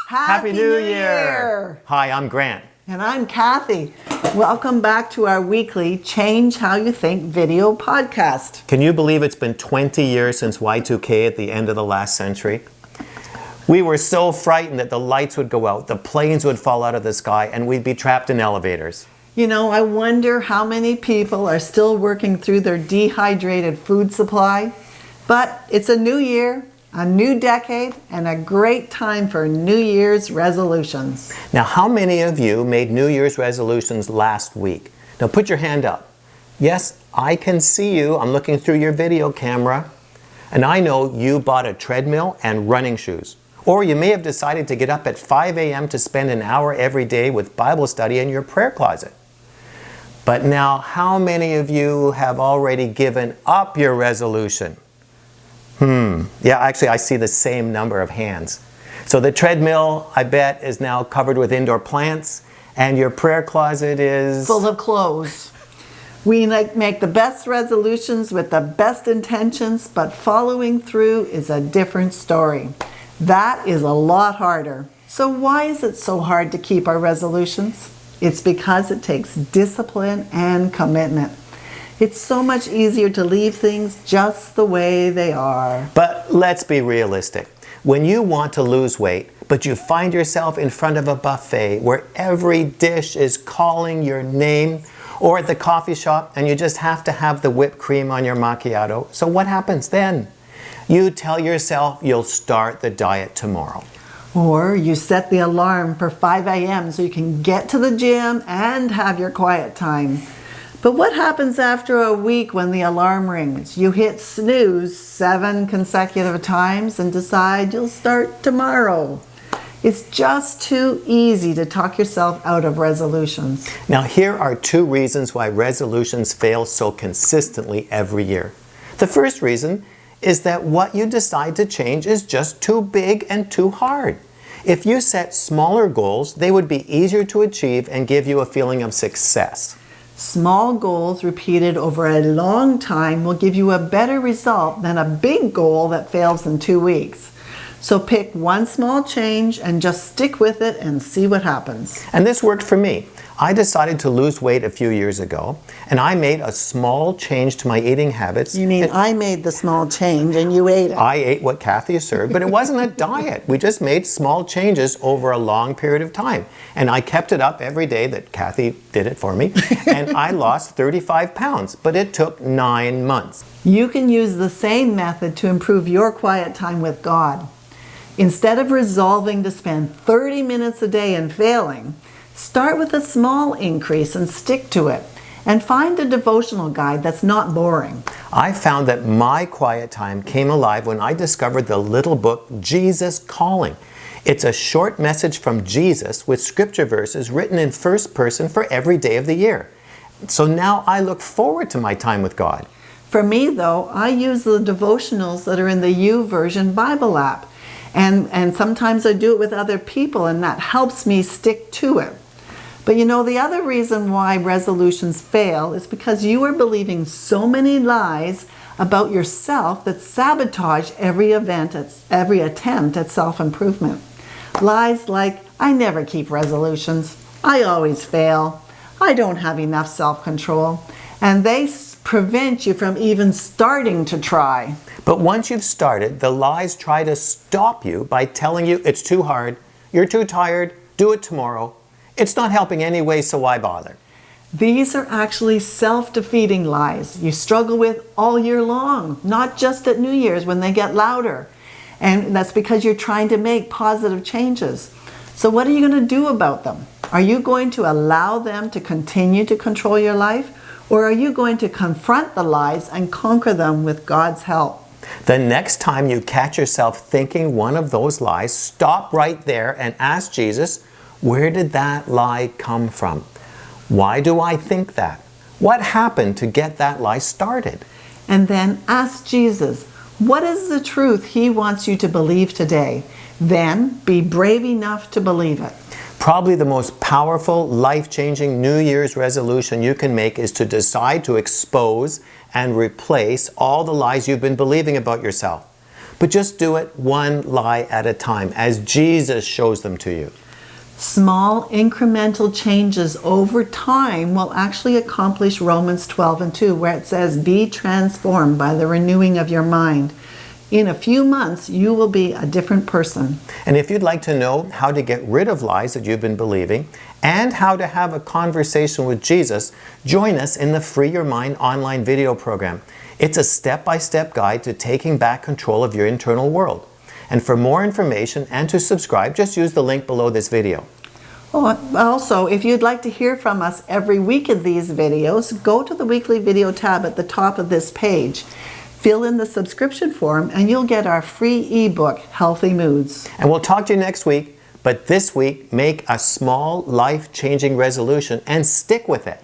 Happy New Year! Hi, I'm Grant. And I'm Kathy. Welcome back to our weekly Change How You Think video podcast. Can you believe it's been 20 years since Y2K at the end of the last century? We were so frightened that the lights would go out, the planes would fall out of the sky, and we'd be trapped in elevators. You know, I wonder how many people are still working through their dehydrated food supply. But it's a new year, a new decade, and a great time for New Year's resolutions. Now, how many of you made New Year's resolutions last week? Now, put your hand up. Yes, I can see you. I'm looking through your video camera. And I know you bought a treadmill and running shoes. Or you may have decided to get up at 5 a.m. to spend an hour every day with Bible study in your prayer closet. But now, how many of you have already given up your resolution? Yeah, actually, I see the same number of hands. So the treadmill, I bet, is now covered with indoor plants, and your prayer closet is full of clothes. We make the best resolutions with the best intentions, but following through is a different story. That is a lot harder. So why is it so hard to keep our resolutions? It's because it takes discipline and commitment. It's so much easier to leave things just the way they are. But let's be realistic. When you want to lose weight, but you find yourself in front of a buffet where every dish is calling your name, or at the coffee shop and you just have to have the whipped cream on your macchiato, so what happens then? You tell yourself you'll start the diet tomorrow. Or you set the alarm for 5 a.m. so you can get to the gym and have your quiet time. But what happens after a week when the alarm rings? You hit snooze 7 consecutive times and decide you'll start tomorrow. It's just too easy to talk yourself out of resolutions. Now, here are 2 reasons why resolutions fail so consistently every year. The first reason is that what you decide to change is just too big and too hard. If you set smaller goals, they would be easier to achieve and give you a feeling of success. Small goals repeated over a long time will give you a better result than a big goal that fails in 2 weeks. So pick one small change and just stick with it and see what happens. And this worked for me. I decided to lose weight a few years ago, and I made a small change to my eating habits. You mean I made the small change and you ate it? I ate what Kathy served, but it wasn't a diet. We just made small changes over a long period of time. And I kept it up every day that Kathy did it for me, and I lost 35 pounds, but it took 9 months. You can use the same method to improve your quiet time with God. Instead of resolving to spend 30 minutes a day and failing, start with a small increase and stick to it. And find a devotional guide that's not boring. I found that my quiet time came alive when I discovered the little book, Jesus Calling. It's a short message from Jesus with scripture verses written in first person for every day of the year. So now I look forward to my time with God. For me, though, I use the devotionals that are in the YouVersion Bible app. And sometimes I do it with other people, and that helps me stick to it. But you know, the other reason why resolutions fail is because you are believing so many lies about yourself that sabotage every attempt at self-improvement. Lies like, I never keep resolutions, I always fail, I don't have enough self-control, and they prevent you from even starting to try. But once you've started, the lies try to stop you by telling you it's too hard, you're too tired, do it tomorrow. It's not helping anyway, so why bother? These are actually self-defeating lies you struggle with all year long, not just at New Year's when they get louder. And that's because you're trying to make positive changes. So what are you going to do about them? Are you going to allow them to continue to control your life? Or are you going to confront the lies and conquer them with God's help? The next time you catch yourself thinking one of those lies, stop right there and ask Jesus, where did that lie come from? Why do I think that? What happened to get that lie started? And then ask Jesus, what is the truth He wants you to believe today? Then be brave enough to believe it. Probably the most powerful, life-changing New Year's resolution you can make is to decide to expose and replace all the lies you've been believing about yourself. But just do it one lie at a time as Jesus shows them to you. Small incremental changes over time will actually accomplish Romans 12:2, where it says, "Be transformed by the renewing of your mind." In a few months, you will be a different person. And if you'd like to know how to get rid of lies that you've been believing and how to have a conversation with Jesus, join us in the Free Your Mind online video program. It's a step-by-step guide to taking back control of your internal world. And for more information and to subscribe, just use the link below this video. Oh, also, if you'd like to hear from us every week in these videos, go to the weekly video tab at the top of this page. Fill in the subscription form and you'll get our free ebook, Healthy Moods. And we'll talk to you next week, but this week, make a small life-changing resolution and stick with it.